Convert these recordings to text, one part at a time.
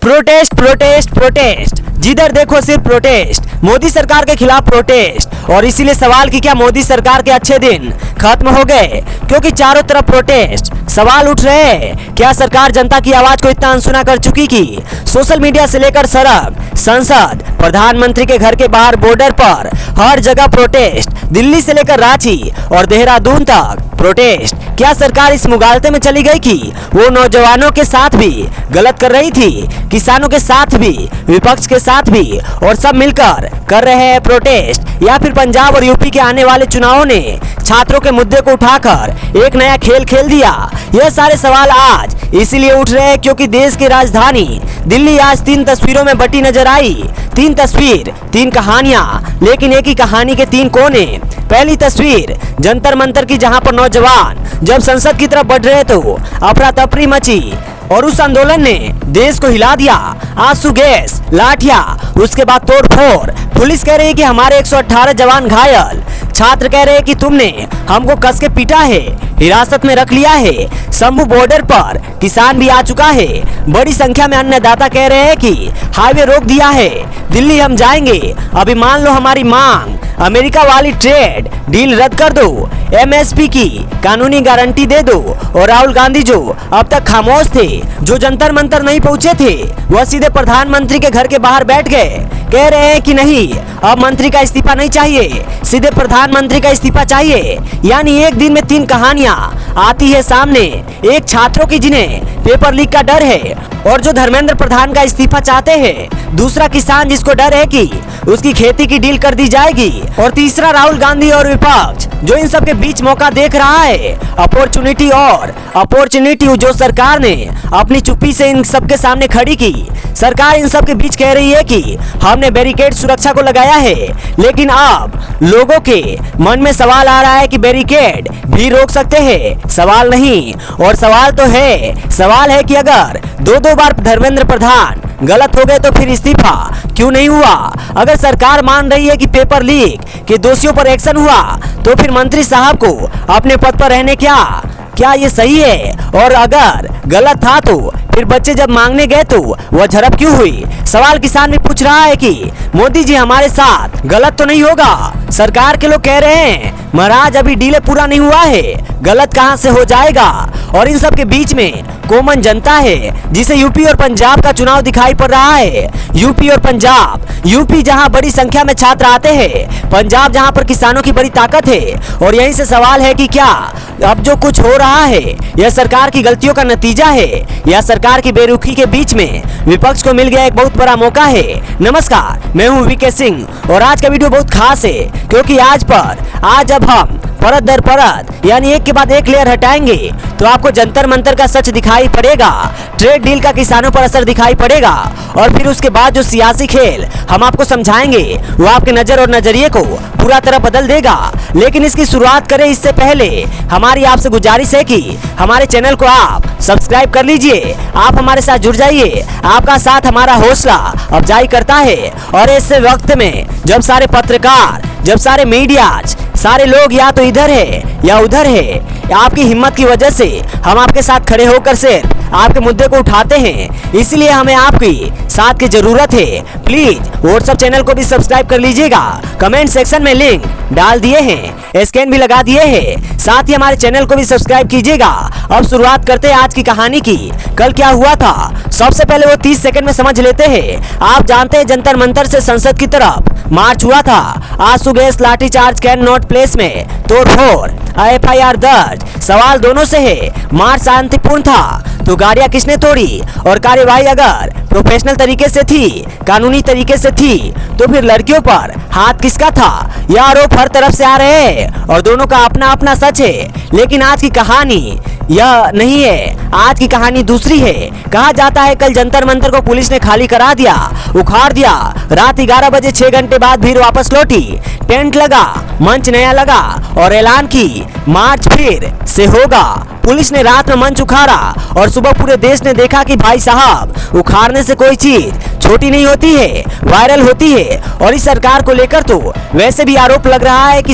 Protest protest protest, जिधर देखो सिर्फ प्रोटेस्ट। मोदी सरकार के खिलाफ प्रोटेस्ट। और इसीलिए सवाल कि क्या मोदी सरकार के अच्छे दिन खत्म हो गए, क्योंकि चारों तरफ प्रोटेस्ट। सवाल उठ रहे हैं, क्या सरकार जनता की आवाज को इतना अनसुना कर चुकी कि सोशल मीडिया से लेकर सड़क, संसद, प्रधानमंत्री के घर के बाहर, बॉर्डर पर हर जगह प्रोटेस्ट। दिल्ली से लेकर रांची और देहरादून तक प्रोटेस्ट। क्या सरकार इस मुगालते में चली गई कि वो नौजवानों के साथ भी गलत कर रही थी, किसानों के साथ भी, विपक्ष के साथ भी, और सब मिलकर कर रहे हैं प्रोटेस्ट? या फिर पंजाब और यूपी के आने वाले चुनावों ने छात्रों के मुद्दे को उठाकर एक नया खेल खेल दिया? यह सारे सवाल आज इसीलिए उठ रहे हैं क्योंकि देश की राजधानी दिल्ली आज 3 तस्वीरों में बटी नजर आई। 3 तस्वीर, 3 कहानियां, लेकिन एक ही कहानी के 3 कोने। पहली तस्वीर जंतर मंतर की, जहां पर नौजवान जब संसद की तरफ बढ़ रहे तो अफरा तफरी मची और उस आंदोलन ने देश को हिला दिया। आंसू गैस, लाठियां, उसके बाद तोड़फोड़। पुलिस कह रही है कि हमारे 118 जवान घायल। छात्र कह रहे हैं कि तुमने हमको कस के पीटा है, हिरासत में रख लिया है। शंभू बॉर्डर पर किसान भी आ चुका है। बड़ी संख्या में अन्नदाता कह रहे हैं कि हाईवे रोक दिया है, दिल्ली हम जाएंगे। अभी मान लो हमारी मांग, अमेरिका वाली ट्रेड डील रद्द कर दो, एमएसपी की कानूनी गारंटी दे दो। और राहुल गांधी जो अब तक खामोश थे, जो जंतर मंतर नहीं पहुंचे थे, वह सीधे प्रधानमंत्री के घर के बाहर बैठ गए। कह रहे हैं कि नहीं, अब मंत्री का इस्तीफा नहीं चाहिए, सीधे प्रधानमंत्री का इस्तीफा चाहिए। यानी एक दिन में 3 कहानियां आती है सामने। एक छात्रों की जिन्हें पेपर लीक का डर है और जो धर्मेंद्र प्रधान का इस्तीफा चाहते हैं। दूसरा किसान जिसको डर है कि उसकी खेती की डील कर दी जाएगी। और तीसरा राहुल गांधी और विपक्ष जो इन सब के बीच मौका देख रहा है। अपॉर्चुनिटी और अपॉर्चुनिटी जो सरकार ने अपनी चुप्पी से इन सब के सामने खड़ी की। सरकार इन सब के बीच कह रही है कि हमने बैरिकेड सुरक्षा को लगाया है, लेकिन अब लोगों के मन में सवाल आ रहा है कि बैरिकेड भी रोक सकते हैं। सवाल नहीं, और सवाल तो है। सवाल है कि अगर 2-2 बार धर्मेंद्र प्रधान गलत हो गए तो फिर इस्तीफा क्यों नहीं हुआ? अगर सरकार मान रही है कि पेपर लीक के दोषियों पर एक्शन हुआ, तो फिर मंत्री साहब को अपने पद पर रहने क्या ये सही है? और अगर गलत था तो फिर बच्चे जब मांगने गए तो वह झड़प क्यों हुई? सवाल किसान भी पूछ रहा है कि मोदी जी हमारे साथ गलत तो नहीं होगा? सरकार के लोग कह रहे हैं महाराज अभी डीले पूरा नहीं हुआ है, गलत कहां से हो जाएगा? और इन सब के बीच में कॉमन जनता है जिसे यूपी और पंजाब का चुनाव दिखाई पड़ रहा है। यूपी और पंजाब, यूपी जहां बड़ी संख्या में छात्र आते हैं, पंजाब जहां पर किसानों की बड़ी ताकत है। और यहीं से सवाल है कि क्या अब जो कुछ हो रहा है यह सरकार की गलतियों का नतीजा है या सरकार की बेरुखी के बीच में विपक्ष को मिल गया एक बहुत बड़ा मौका है। नमस्कार, मैं हूं वीके सिंह और आज का वीडियो बहुत खास है क्योंकि आज जब हम परत दर परत यानी एक के बाद एक लेयर हटाएंगे तो आपको जंतर मंतर का सच दिखाई पड़ेगा, ट्रेड डील का किसानों पर असर दिखाई पड़ेगा। और फिर उसके बाद जो सियासी खेल हम आपको समझाएंगे वो आपके नजर और नजरिए को पूरा तरह बदल देगा। लेकिन इसकी शुरुआत करें इससे पहले हमारी आपसे गुजारिश है कि हमारे चैनल को आप सब्सक्राइब कर लीजिए। आप हमारे साथ जुड़ जाइए, आपका साथ हमारा हौसला अफजाई करता है। और ऐसे वक्त में जब सारे पत्रकार, जब सारे मीडिया, सारे लोग या तो इधर है या उधर है, आपकी हिम्मत की वजह से हम आपके साथ खड़े होकर सिर्फ आपके मुद्दे को उठाते हैं। इसलिए हमें आपकी साथ की जरूरत है। प्लीज व्हाट्सएप चैनल को भी सब्सक्राइब कर लीजिएगा। कमेंट सेक्शन में लिंक डाल दिए हैं, स्कैन भी लगा दिए हैं। साथ ही हमारे चैनल को भी सब्सक्राइब कीजिएगा। अब शुरुआत करते हैं आज की कहानी की। कल क्या हुआ था सबसे पहले वो 30 सेकंड में समझ लेते हैं। आप जानते हैं जंतर मंतर से संसद की तरफ मार्च हुआ था। आंसू गैस, लाठीचार्ज, कैन नॉट प्लेस में तोड़फोड़, एफआईआर दर्ज। सवाल दोनों से है, मार्च शांतिपूर्ण था तो गाड़ियां किसने तोड़ी? और कार्यवाही अगर प्रोफेशनल तरीके से थी, कानूनी तरीके से थी, तो फिर लड़कियों पर हाथ किसका था? यह आरोप हर तरफ से आ रहे हैं और दोनों का अपना अपना सच है। लेकिन आज की कहानी यह नहीं है, आज की कहानी दूसरी है। कहा जाता है कल जंतर मंतर को पुलिस ने खाली करा दिया, उखाड़ दिया। रात 11 बजे 6 घंटे बाद भीड़ वापस लौटी। टेंट लगा, मंच नया लगा और ऐलान की मार्च फिर से होगा। पुलिस ने रात में मंच उखाड़ा और सुबह पूरे देश ने देखा कि भाई साहब, उखाड़ने से कोई चीज छोटी नहीं होती है, वायरल होती है। और इस सरकार को लेकर तो वैसे भी आरोप लग रहा है कि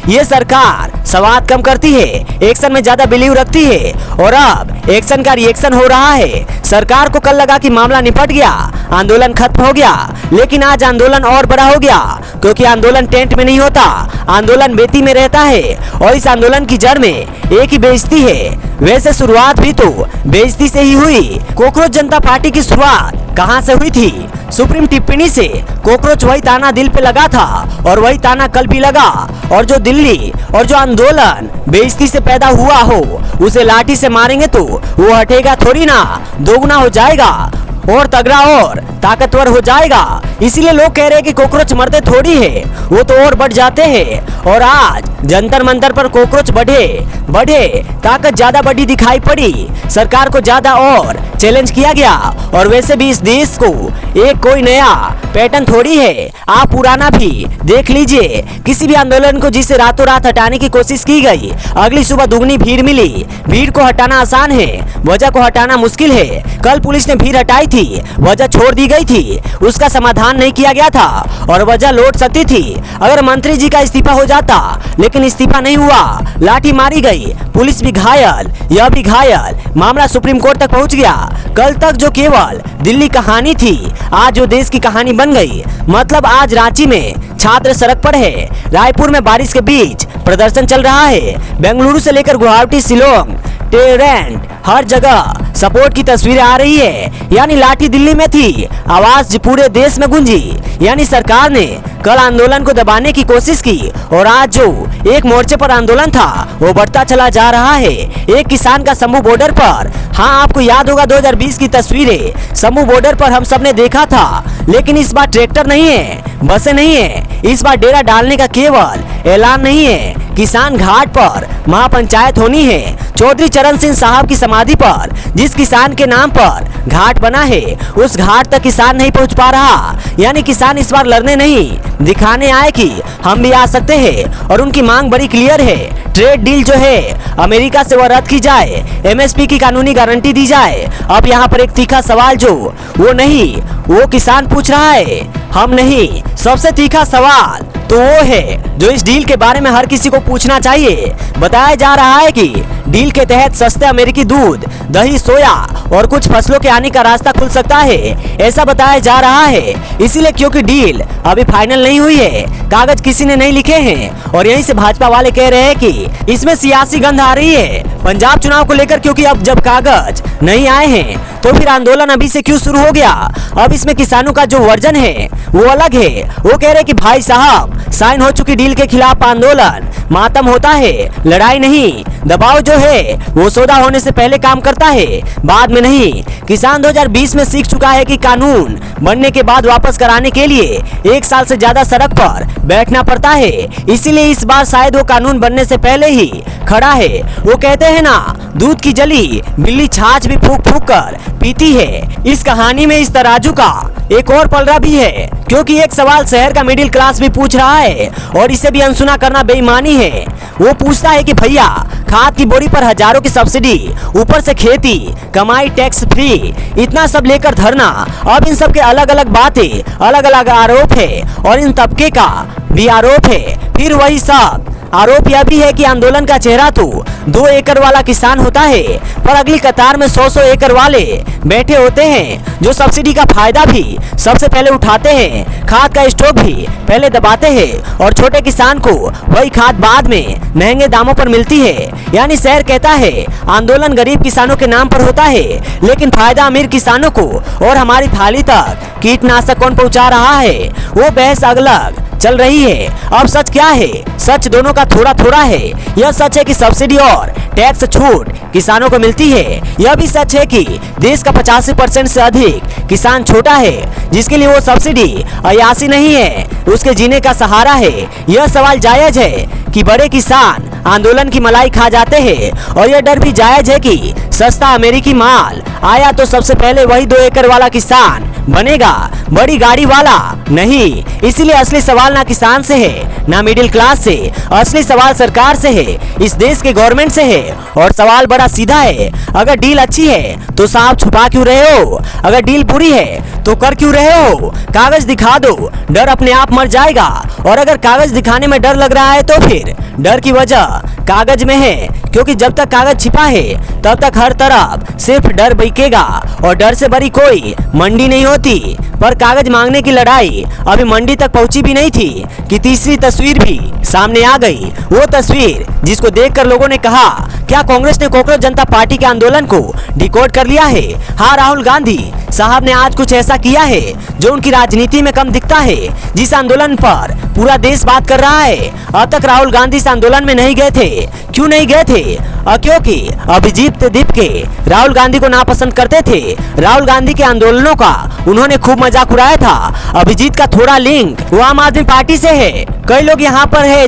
ये सरकार सवाल कम करती है, एक्शन में ज्यादा बिलीव रखती है और अब एक्शन का रिएक्शन हो रहा है। सरकार को कल लगा कि मामला निपट गया, आंदोलन खत्म हो गया, लेकिन आज आंदोलन और बड़ा हो गया, क्योंकि आंदोलन टेंट में नहीं होता, आंदोलन बेटी में रहता है और इस आंदोलन की जड़ में एक ही बेइज्जती है। वैसे शुरुआत भी तो बेइज्जती से ही हुई। कॉकरोच जनता पार्टी की शुरुआत कहां से हुई थी? सुप्रीम टिप्पणी से। कॉकरोच वही ताना दिल पे लगा था और वही ताना कल भी लगा। और जो दिल्ली और जो आंदोलन बेइज्जती से पैदा हुआ हो, उसे लाठी से मारेंगे तो वो हटेगा थोड़ी ना, दोगुना हो जाएगा और तगड़ा और ताकतवर हो जाएगा। इसीलिए लोग कह रहे हैं कि कॉकरोच मरते थोड़ी है, वो तो और बढ़ जाते हैं। और आज जंतर मंतर पर कॉकरोच बढ़े, ताकत ज्यादा बड़ी दिखाई पड़ी, सरकार को ज्यादा और चैलेंज किया गया। और वैसे भी इस देश को एक कोई नया पैटर्न थोड़ी है, आप पुराना भी देख लीजिए। किसी भी आंदोलन को जिसे रातों रात हटाने की कोशिश की गई, अगली सुबह दुगनी भीड़ मिली। भीड़ को हटाना आसान है, वजह को हटाना मुश्किल है। कल पुलिस ने भीड़ हटाई थी, वजह छोड़ दी गई थी, उसका समाधान नहीं किया गया था और वजह लौट सकती थी अगर मंत्री जी का इस्तीफा हो जाता, लेकिन इस्तीफा नहीं हुआ, लाठी मारी गई, पुलिस भी घायल, यह भी घायल, मामला सुप्रीम कोर्ट तक पहुंच गया। कल तक जो केवल दिल्ली कहानी थी, आज जो देश की कहानी बन गई। मतलब आज रांची में छात्र सड़क पर है, रायपुर में बारिश के बीच प्रदर्शन चल रहा है, बेंगलुरु से लेकर गुवाहाटी, शिलोंग, टेरेंट, हर जगह सपोर्ट की तस्वीरें आ रही है। यानी लाठी दिल्ली में थी, आवाज पूरे देश में गूंजी। यानी सरकार ने कल आंदोलन को दबाने की कोशिश की और आज जो एक मोर्चे पर आंदोलन था वो बढ़ता चला जा रहा है। एक किसान का शंभू बॉर्डर पर, हाँ आपको याद होगा 2020 की तस्वीरें, शंभू बॉर्डर पर हम सब ने देखा था। लेकिन इस बार ट्रैक्टर नहीं है, बसें नहीं है, इस बार डेरा डालने का केवल ऐलान नहीं है, किसान घाट पर महापंचायत होनी है। चौधरी चरण सिंह साहब की समाधि पर जिस किसान के नाम पर घाट बना है, उस घाट तक किसान नहीं पहुंच पा रहा। यानी किसान इस बार लड़ने नहीं, दिखाने आए कि हम भी आ सकते हैं। और उनकी मांग बड़ी क्लियर है, ट्रेड डील जो है अमेरिका से वह रद्द की जाए, एमएसपी की कानूनी गारंटी दी जाए। अब यहाँ पर एक तीखा सवाल जो वो नहीं, वो किसान पूछ रहा है, हम नहीं। सबसे तीखा सवाल तो वो है जो इस डील के बारे में हर किसी को पूछना चाहिए। बताया जा रहा है कि डील के तहत सस्ते अमेरिकी दूध, दही, सोया और कुछ फसलों के आने का रास्ता खुल सकता है, ऐसा बताया जा रहा है। इसीलिए क्योंकि डील अभी फाइनल नहीं हुई है, कागज किसी ने नहीं लिखे हैं और यहीं से भाजपा वाले कह रहे हैं कि इसमें सियासी गंध आ रही है पंजाब चुनाव को लेकर। क्योंकि अब जब कागज नहीं आए हैं तो फिर आंदोलन अभी से क्यों शुरू हो गया? अब इसमें किसानों का जो वर्जन है वो अलग है। वो कह रहे कि भाई साहब, साइन हो चुकी डील के खिलाफ आंदोलन मातम होता है, लड़ाई नहीं। दबाव जो है वो सौदा होने से पहले काम करता है, बाद में नहीं। किसान 2020 में सीख चुका है कि कानून बनने के बाद वापस कराने के लिए 1 साल से ज्यादा सड़क पर बैठना पड़ता है। इसीलिए इस बार शायद वो कानून बनने से पहले ही खड़ा है। वो कहते हैं ना, दूध की जली बिल्ली छाछ भी फूक फूक कर पीती है। इस कहानी में इस तराजू का एक और पलड़ा भी है, क्योंकि एक सवाल शहर का मिडिल क्लास भी पूछ रहा है और इसे भी अनसुना करना बेईमानी है। वो पूछता है कि भैया, खाद की बोरी पर हजारों की सब्सिडी, ऊपर से खेती, कमाई टैक्स फ्री, इतना सब लेकर धरना। अब इन सब के अलग अलग बातें, अलग अलग आरोप है और इन तबके का भी आरोप है। फिर वही सब आरोप यह भी है कि आंदोलन का चेहरा तो 2 एकड़ वाला किसान होता है, पर अगली कतार में 100 एकड़ वाले बैठे होते हैं जो सब्सिडी का फायदा भी सबसे पहले उठाते हैं, खाद का स्टॉक भी पहले दबाते हैं और छोटे किसान को वही खाद बाद में महंगे दामों पर मिलती है। यानी शहर कहता है आंदोलन गरीब किसानों के नाम पर होता है, लेकिन फायदा अमीर किसानों को और हमारी थाली तक कीटनाशक कौन पहुंचा रहा है, वो बहस अलग चल रही है। अब सच क्या है? सच दोनों का थोड़ा थोड़ा है। यह सच है कि सब्सिडी और टैक्स छूट किसानों को मिलती है। यह भी सच है कि देश का 85% से अधिक किसान छोटा है, जिसके लिए वो सब्सिडी अयासी नहीं है, उसके जीने का सहारा है। यह सवाल जायज है कि बड़े किसान आंदोलन की मलाई खा जाते हैं और यह डर भी जायज है कि सस्ता अमेरिकी माल आया तो सबसे पहले वही 2 एकड़ वाला किसान बनेगा, बड़ी गाड़ी वाला नहीं। इसीलिए असली सवाल ना किसान से है, ना मिडिल क्लास से, असली सवाल सरकार से है, इस देश के गवर्नमेंट से है। और सवाल बड़ा सीधा है, अगर डील अच्छी है तो साहब छुपा क्यों रहे हो? अगर डील बुरी है तो कर क्यों रहे हो? कागज दिखा दो, डर अपने आप मर जाएगा। और अगर कागज दिखाने में डर लग रहा है तो फिर डर की वजह कागज में है, क्योंकि जब तक कागज छिपा है तब तक हर तरफ सिर्फ डर बिकेगा और डर से बड़ी कोई मंडी नहीं होती। पर कागज मांगने की लड़ाई अभी मंडी तक पहुंची भी नहीं थी कि तीसरी तस्वीर भी सामने आ गई। वो तस्वीर जिसको देखकर लोगों ने कहा, क्या कांग्रेस ने कॉकरोच जनता पार्टी के आंदोलन को डिकोड कर लिया है? हाँ, राहुल गांधी साहब ने आज कुछ ऐसा किया है जो उनकी राजनीति में कम दिखता है, जिस आंदोलन पर पूरा देश बात कर रहा है। अब तक राहुल गांधी इस आंदोलन में नहीं गए थे। क्यों नहीं गए थे? क्योंकि अभिजीत दीपके राहुल गांधी को नापसंद करते थे। राहुल गांधी के आंदोलनों का उन्होंने खूब मजाक उड़ाया था। अभिजीत का थोड़ा लिंक वो आम आदमी पार्टी से है। कई लोग यहाँ पर है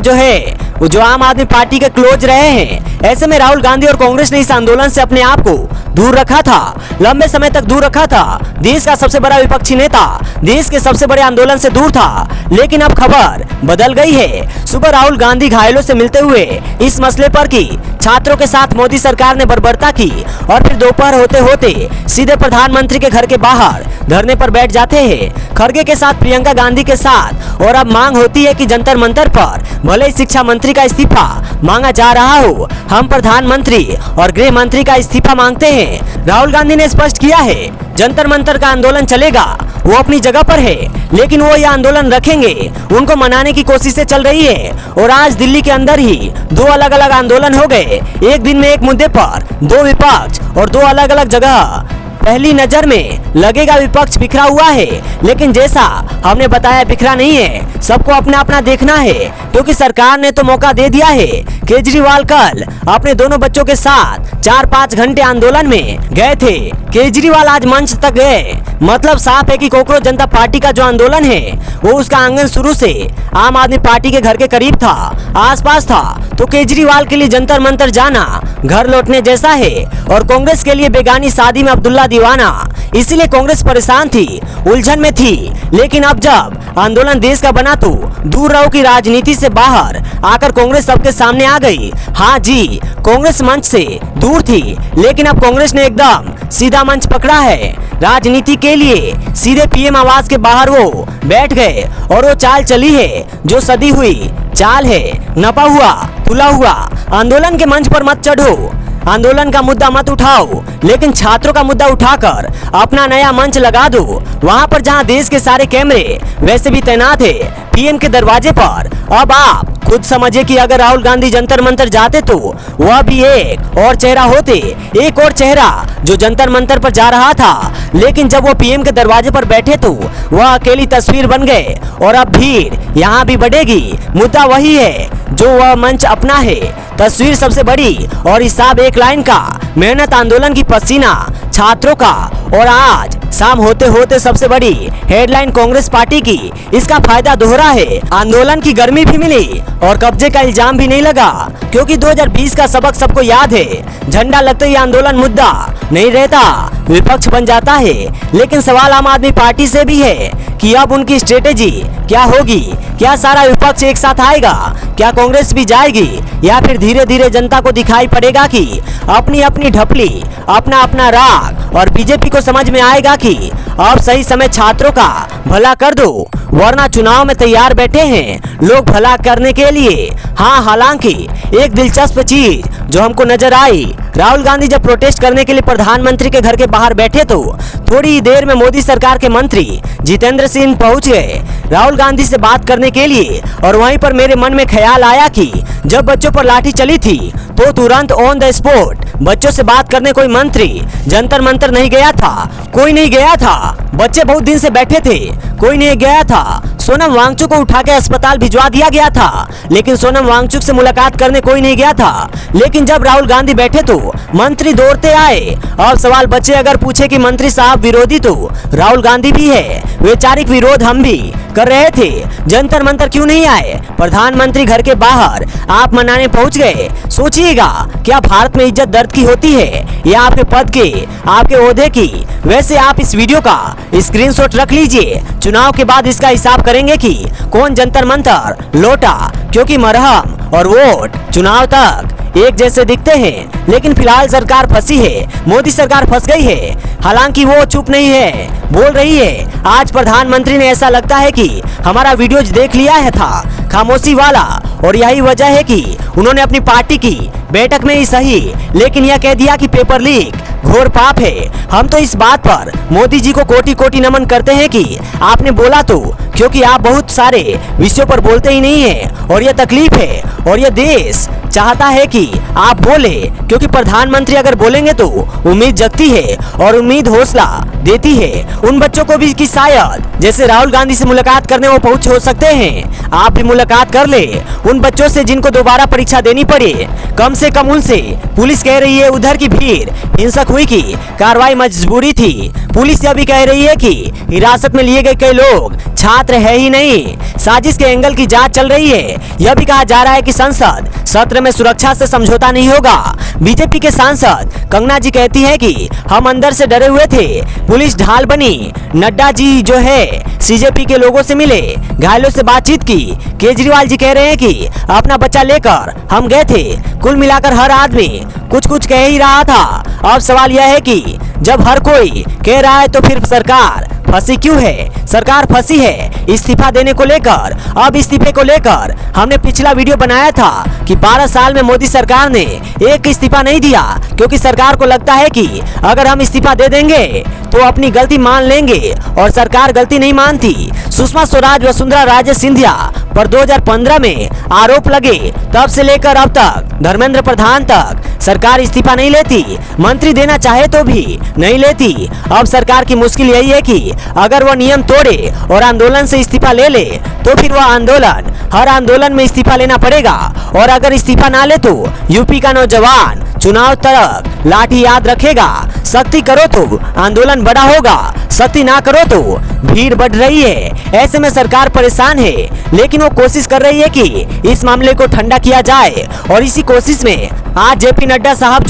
जो आम आदमी पार्टी के क्लोज रहे हैं। ऐसे में राहुल गांधी और कांग्रेस ने इस आंदोलन से अपने आप को दूर रखा था, लंबे समय तक दूर रखा था। देश का सबसे बड़ा विपक्षी नेता देश के सबसे बड़े आंदोलन से दूर था। लेकिन अब खबर बदल गई है। सुबह राहुल गांधी घायलों से मिलते हुए इस मसले पर कि छात्रों के साथ मोदी सरकार ने बर्बरता की, और फिर दोपहर होते होते सीधे प्रधानमंत्री के घर के बाहर धरने पर बैठ जाते हैं, खड़गे के साथ, प्रियंका गांधी के साथ। और अब मांग होती है कि जंतर मंतर पर भले ही शिक्षा मंत्री का इस्तीफा मांगा जा रहा हो, हम प्रधानमंत्री और गृह मंत्री का इस्तीफा मांगते हैं। राहुल गांधी ने स्पष्ट किया है, जंतर मंतर का आंदोलन चलेगा, वो अपनी जगह पर है, लेकिन वो ये आंदोलन रखेंगे। उनको मनाने की कोशिशें चल रही है और आज दिल्ली के अंदर ही दो अलग अलग आंदोलन हो गए। एक दिन में एक मुद्दे पर दो विपक्ष और दो अलग अलग जगह। पहली नजर में लगेगा विपक्ष बिखरा हुआ है, लेकिन जैसा हमने बताया बिखरा नहीं है। सबको अपना अपना देखना है, क्योंकि सरकार ने तो मौका दे दिया है। केजरीवाल कल अपने दोनों बच्चों के साथ 4-5 घंटे आंदोलन में गए थे। केजरीवाल आज मंच तक गए, मतलब साफ है कि कॉकरोच जनता पार्टी का जो आंदोलन है वो उसका आंगन शुरू से आम आदमी पार्टी के घर के करीब था, आसपास था। तो केजरीवाल के लिए जंतर मंतर जाना घर लौटने जैसा है, और कांग्रेस के लिए बेगानी शादी में अब्दुल्ला दीवाना। इसीलिए कांग्रेस परेशान थी, उलझन में थी। लेकिन अब जब आंदोलन देश का बना तो दूर रहो की राजनीति से बाहर आकर कांग्रेस सबके सामने आ गई। हाँ जी, कांग्रेस मंच से दूर थी, लेकिन अब कांग्रेस ने एकदम सीधा मंच पकड़ा है राजनीति के लिए। सीधे पीएम आवास के बाहर वो बैठ गए, और वो चाल चली है जो सदी हुई चाल है। नपा हुआ तुला हुआ आंदोलन के मंच पर मत चढ़ो, आंदोलन का मुद्दा मत उठाओ, लेकिन छात्रों का मुद्दा उठाकर अपना नया मंच लगा दो। वहां पर जहां देश के सारे कैमरे वैसे भी तैनात है पीएम के दरवाजे पर। अब आप खुद समझिए कि अगर राहुल गांधी जंतर मंतर जाते तो वह भी एक और चेहरा होते, एक और चेहरा जो जंतर मंतर पर जा रहा था। लेकिन जब वो पीएम के दरवाजे पर बैठे तो वह अकेली तस्वीर बन गए, और अब भीड़ यहाँ भी बढ़ेगी। मुद्दा वही है जो वह मंच अपना है, तस्वीर सबसे बड़ी और हिसाब एक लाइन का, मेहनत आंदोलन की पसीना छात्रों का, और आज शाम होते होते सबसे बड़ी हेडलाइन कांग्रेस पार्टी की। इसका फायदा दोहरा है, आंदोलन की गर्मी भी मिली और कब्जे का इल्जाम भी नहीं लगा, क्योंकि 2020 का सबक सबको याद है। झंडा लगते ही आंदोलन मुद्दा नहीं रहता, विपक्ष बन जाता है। लेकिन सवाल आम आदमी पार्टी से भी है कि अब उनकी स्ट्रेटेजी क्या होगी? क्या सारा विपक्ष एक साथ आएगा? क्या कांग्रेस भी जाएगी, या फिर धीरे धीरे जनता को दिखाई पड़ेगा कि अपनी अपनी ढपली, अपना अपना राग, और बीजेपी को समझ में आएगा कि अब सही समय छात्रों का भला कर दो, वरना चुनाव में तैयार बैठे हैं लोग भला करने के लिए। हाँ, हालांकि एक दिलचस्प चीज जो हमको नजर आई, राहुल गांधी जब प्रोटेस्ट करने के लिए प्रधानमंत्री के घर के बाहर बैठे तो थोड़ी ही देर में मोदी सरकार के मंत्री जितेंद्र सिंह पहुंच गए राहुल गांधी से बात करने के लिए। और वहीं पर मेरे मन में ख्याल आया कि जब बच्चों पर लाठी चली थी तो तुरंत ऑन द स्पॉट बच्चों से बात करने कोई मंत्री जंतर मंतर नहीं गया था, कोई नहीं गया था। बच्चे बहुत दिन से बैठे थे, कोई नहीं गया था। सोनम वांगचुक को उठा के अस्पताल भिजवा दिया गया था, लेकिन सोनम वांगचुक से मुलाकात करने कोई नहीं गया था। लेकिन जब राहुल गांधी बैठे तो मंत्री दौड़ते आए। अब सवाल बच्चे अगर पूछे कि मंत्री साहब विरोधी तो राहुल गांधी भी है, वैचारिक विरोध हम भी कर रहे थे, जंतर मंतर क्यों नहीं आए? प्रधानमंत्री घर के बाहर आप मनाने पहुंच गए। सोचिएगा, क्या भारत में इज्जत दर्द की होती है या आपके पद के, आपके ओहदे की? वैसे आप इस वीडियो का स्क्रीनशॉट रख लीजिए, चुनाव के बाद इसका हिसाब करेंगे कि कौन जंतर मंतर लौटा, क्योंकि मरहम और वोट चुनाव तक एक जैसे दिखते हैं। लेकिन फिलहाल सरकार फंसी है, मोदी सरकार फंस गई है। हालांकि वो चुप नहीं है, बोल रही है। आज प्रधानमंत्री ने ऐसा लगता है कि हमारा वीडियो देख लिया है था, खामोशी वाला, और यही वजह है कि उन्होंने अपनी पार्टी की बैठक में ही सही, लेकिन यह कह दिया कि पेपर लीक घोर पाप है। हम तो इस बात पर मोदी जी को कोटि कोटि नमन करते हैं कि आपने बोला तो, क्योंकि आप बहुत सारे विषयों पर बोलते ही नहीं है और यह तकलीफ है और यह देश चाहता है कि आप बोले, क्योंकि प्रधानमंत्री अगर बोलेंगे तो उम्मीद जगती है और उम्मीद हौसला देती है उन बच्चों को भी कि शायद जैसे राहुल गांधी से मुलाकात करने वो पहुंच हो सकते हैं, आप भी मुलाकात कर ले उन बच्चों से जिनको दोबारा परीक्षा देनी पड़े। कम से कम उनसे पुलिस कह रही है उधर की भीड़ हिंसक हुई की कार्रवाई मजबूरी थी। पुलिस यह भी कह रही है कि हिरासत में लिए गए कई लोग छात्र है ही नहीं, साजिश के एंगल की जांच चल रही है। यह भी कहा जा रहा है कि संसद सत्र में सुरक्षा से समझौता नहीं होगा। बीजेपी के सांसद कंगना जी कहती है कि हम अंदर से डरे हुए थे, पुलिस ढाल बनी। नड्डा जी जो है सीजेपी के लोगों से मिले, घायलों से बातचीत की। केजरीवाल जी कह रहे हैं कि अपना बच्चा लेकर हम गए थे। कुल मिलाकर हर आदमी कुछ कुछ कह ही रहा था। अब सवाल यह है कि जब हर कोई कह रहा है तो फिर सरकार फंसी क्यों है? सरकार फंसी है इस्तीफा देने को लेकर। अब इस्तीफे को लेकर हमने पिछला वीडियो बनाया था कि 12 साल में मोदी सरकार ने एक इस्तीफा नहीं दिया, क्योंकि सरकार को लगता है कि अगर हम इस्तीफा दे देंगे तो अपनी गलती मान लेंगे, और सरकार गलती नहीं मानती। सुषमा स्वराज वसुंधरा राजे सिंधिया पर 2015 में आरोप लगे, तब से लेकर अब तक धर्मेंद्र प्रधान तक सरकार इस्तीफा नहीं लेती, मंत्री देना चाहे तो भी नहीं लेती। अब सरकार की मुश्किल यही है कि अगर वह नियम तोड़े और आंदोलन से इस्तीफा ले ले तो फिर वह आंदोलन हर आंदोलन में इस्तीफा लेना पड़ेगा, और अगर इस्तीफा ना ले तो यूपी का नौजवान चुनाव तक लाठी याद रखेगा। सख्ती करो तो आंदोलन बड़ा होगा, सख्ती ना करो तो भीड़ बढ़ रही है। ऐसे में सरकार परेशान है, लेकिन वो कोशिश कर रही है कि इस मामले को ठंडा किया जाए, और इसी कोशिश में आज जेपी नड्डा साहब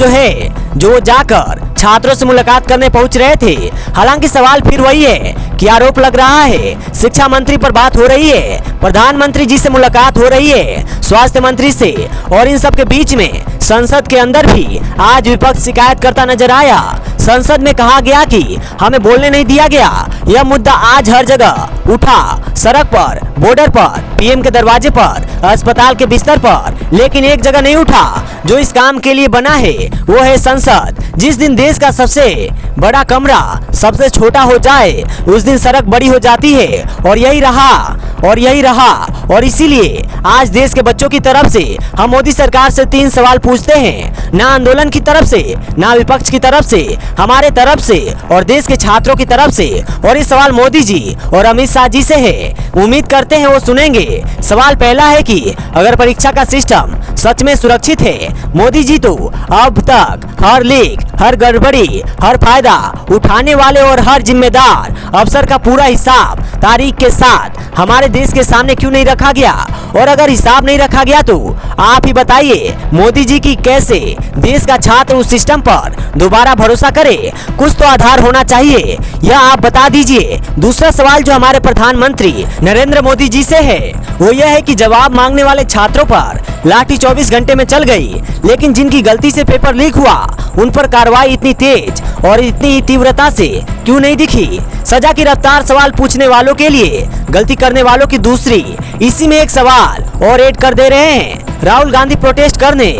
जो जाकर छात्रों से मुलाकात करने पहुंच रहे थे। हालांकि सवाल फिर वही है कि आरोप लग रहा है शिक्षा मंत्री पर बात हो रही है, प्रधानमंत्री जी से मुलाकात हो रही है, स्वास्थ्य मंत्री से, और इन सब के बीच में संसद के अंदर भी आज विपक्ष शिकायत करता नजर आया। संसद में कहा गया कि हमें बोलने नहीं दिया गया। यह मुद्दा आज हर जगह उठा, सड़क पर, बॉर्डर पर, पीएम के दरवाजे पर, अस्पताल के बिस्तर पर, लेकिन एक जगह नहीं उठा जो इस काम के लिए बना है, वो है संसद। जिस दिन देश का सबसे बड़ा कमरा सबसे छोटा हो जाए उस दिन सड़क बड़ी हो जाती है, और यही रहा और इसीलिए आज देश के बच्चों की तरफ से हम मोदी सरकार से 3 सवाल पूछते हैं, ना आंदोलन की तरफ से, ना विपक्ष की तरफ से, हमारे तरफ से और देश के छात्रों की तरफ से। और ये सवाल मोदी जी और अमित शाह जी से है, उम्मीद करते हैं वो सुनेंगे। सवाल पहला है कि अगर परीक्षा का सिस्टम सच में सुरक्षित है, मोदी जी तो अब तक हर लीक, हर गड़बड़ी, हर फायदा उठाने वाले और हर जिम्मेदार अफसर का पूरा हिसाब तारीख के साथ हमारे देश के सामने क्यों नहीं रखा गया? और अगर हिसाब नहीं रखा गया तो आप ही बताइए मोदी जी की कैसे देश का छात्र उस सिस्टम पर दोबारा भरोसा करे? कुछ तो आधार होना चाहिए, यह आप बता दीजिए। दूसरा सवाल जो हमारे प्रधानमंत्री नरेंद्र मोदी जी से है वो यह है कि जवाब मांगने वाले छात्रों पर लाठी 24 घंटे में चल गई, लेकिन जिनकी गलती से पेपर लीक हुआ उन पर कार्रवाई इतनी तेज और इतनी तीव्रता से क्यों नहीं दिखी? सजा की रफ्तार सवाल पूछने वालों के लिए, गलती करने वालों की दूसरी। इसी में एक सवाल और ऐड कर दे रहे हैं, राहुल गांधी प्रोटेस्ट करने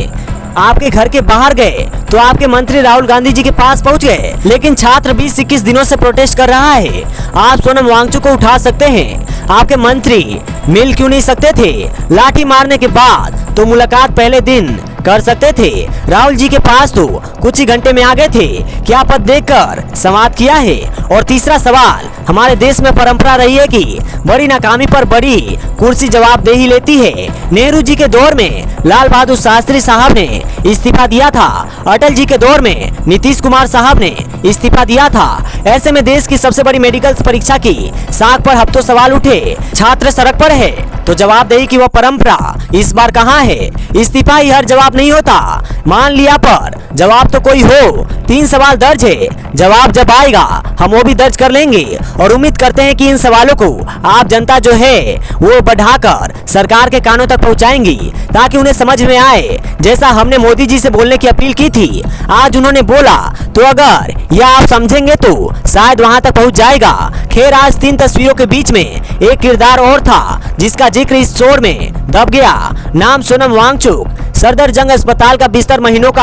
आपके घर के बाहर गए तो आपके मंत्री राहुल गांधी जी के पास पहुंच गए, लेकिन छात्र 20-21 दिनों से प्रोटेस्ट कर रहा है। आप सोनम वांगचुक को उठा सकते हैं, आपके मंत्री मिल क्यों नहीं सकते थे? लाठी मारने के बाद तो मुलाकात पहले दिन कर सकते थे। राहुल जी के पास तो कुछ ही घंटे में आ गए थे, क्या पद देकर संवाद किया है? और तीसरा सवाल, हमारे देश में परंपरा रही है कि बड़ी नाकामी पर बड़ी कुर्सी जवाबदेही लेती है। नेहरू जी के दौर में लाल बहादुर शास्त्री साहब ने इस्तीफा दिया था, अटल जी के दौर में नीतीश कुमार साहब ने इस्तीफा दिया था। ऐसे में देश की सबसे बड़ी मेडिकल परीक्षा की साख पर हफ्तों सवाल उठे, छात्र सड़क पर है तो जवाबदेही की वह परंपरा इस बार कहाँ है? इस्तीफा ही हर जवाब नहीं होता। मान लिया पर जवाब तो कोई हो। 3 सवाल दर्ज है, जवाब जब आएगा हम वो भी दर्ज कर लेंगे, और उम्मीद करते हैं कि इन सवालों को आप जनता जो है वो बढ़ाकर सरकार के कानों तक पहुंचाएंगी, ताकि उन्हें समझ में आए। जैसा हमने मोदी जी से बोलने की अपील की थी, आज उन्होंने बोला, तो अगर यह आप समझेंगे तो शायद वहां तक पहुंच जाएगा। खैर, आज 3 तस्वीरों के बीच में एक किरदार और था जिसका जिक्र इस शोर में दब गया। नाम सोनम वांगचुक। सफदरजंग अस्पताल का बिस्तर महीनों का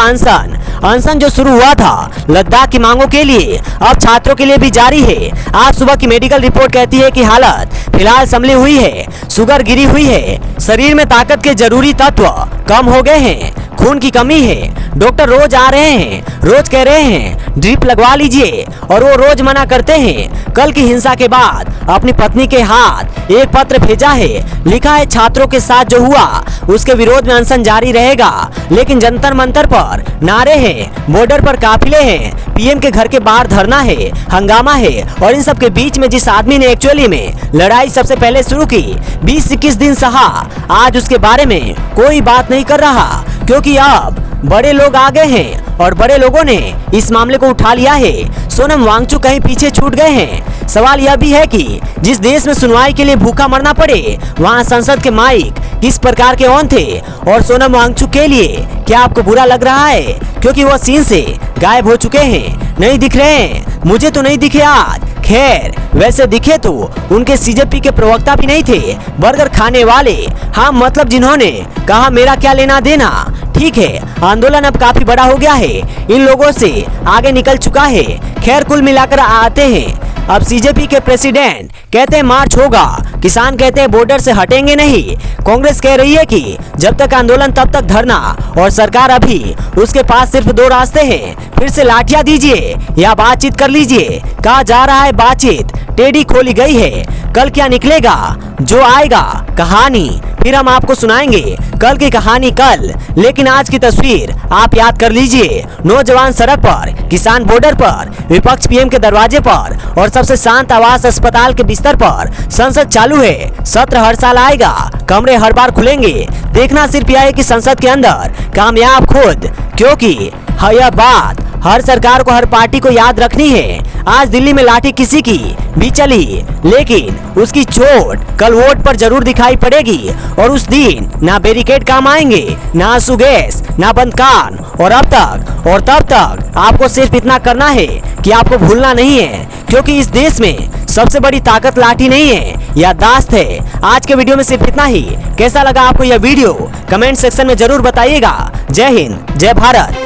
अनशन जो शुरू हुआ था लद्दाख की मांगों के लिए, अब छात्रों के लिए भी जारी है। आज सुबह की मेडिकल रिपोर्ट कहती है कि हालत फिलहाल संभली हुई है, शुगर गिरी हुई है, शरीर में ताकत के जरूरी तत्व कम हो गए हैं, खून की कमी है। डॉक्टर रोज आ रहे हैं, रोज कह रहे हैं ड्रिप लगवा लीजिए और वो रोज मना करते हैं। कल की हिंसा के बाद अपनी पत्नी के हाथ एक पत्र भेजा है, लिखा है छात्रों के साथ जो हुआ उसके विरोध में अनशन जारी रहेगा, लेकिन जंतर मंतर पर नारे हैं, बॉर्डर पर काफिले हैं, पीएम के घर के बाहर धरना है, हंगामा है। और इन सब के बीच में जिस आदमी ने एक्चुअली में लड़ाई सबसे पहले शुरू की, 20-21 दिन सहा, आज उसके बारे में कोई बात नहीं कर रहा, क्योंकि अब बड़े लोग आ गए हैं और बड़े लोगों ने इस मामले को उठा लिया है। सोनम वांगचुक कहीं पीछे छूट गए हैं। सवाल यह भी है कि जिस देश में सुनवाई के लिए भूखा मरना पड़े, वहां संसद के माइक किस प्रकार के ऑन थे। और सोनम वांगचुक के लिए क्या आपको बुरा लग रहा है क्योंकि वो सीन से गायब हो चुके हैं, नहीं दिख रहे हैं? मुझे तो नहीं दिखे आज। खैर, वैसे दिखे तो उनके सीजेपी के प्रवक्ता भी नहीं थे, बर्गर खाने वाले। हाँ, मतलब जिन्होंने कहा मेरा क्या लेना देना। ठीक है, आंदोलन अब काफी बड़ा हो गया है, इन लोगों से आगे निकल चुका है। खैर, कुल मिलाकर आते हैं, अब सीजेपी के प्रेसिडेंट कहते हैं मार्च होगा, किसान कहते हैं बॉर्डर से हटेंगे नहीं, कांग्रेस कह रही है कि जब तक आंदोलन तब तक धरना, और सरकार अभी उसके पास सिर्फ 2 रास्ते हैं, फिर से लाठियां दीजिए या बातचीत कर लीजिए। कहा जा रहा है बातचीत टेढ़ी खोली गई है, कल क्या निकलेगा जो आएगा कहानी फिर हम आपको सुनाएंगे। कल की कहानी कल, लेकिन आज की तस्वीर आप याद कर लीजिए। नौजवान सड़क पर, किसान बॉर्डर पर, विपक्ष पीएम के दरवाजे पर और सबसे शांत आवाज अस्पताल के बिस्तर पर। संसद चालू है, सत्र हर साल आएगा, कमरे हर बार खुलेंगे। देखना सिर्फ यह है कि संसद के अंदर कामयाब खुद, क्योंकि यह बात हर सरकार को, हर पार्टी को याद रखनी है। आज दिल्ली में लाठी किसी की भी चली, लेकिन उसकी चोट कल वोट पर जरूर दिखाई पड़ेगी। और उस दिन ना बैरिकेड काम आएंगे, ना आंसू गैस, ना बंद कान। और अब तक और तब तक आपको सिर्फ इतना करना है कि आपको भूलना नहीं है, क्योंकि इस देश में सबसे बड़ी ताकत लाठी नहीं है, याददाश्त है। आज के वीडियो में सिर्फ इतना ही। कैसा लगा आपको यह वीडियो कमेंट सेक्शन में जरूर बताइएगा। जय हिंद, जय भारत।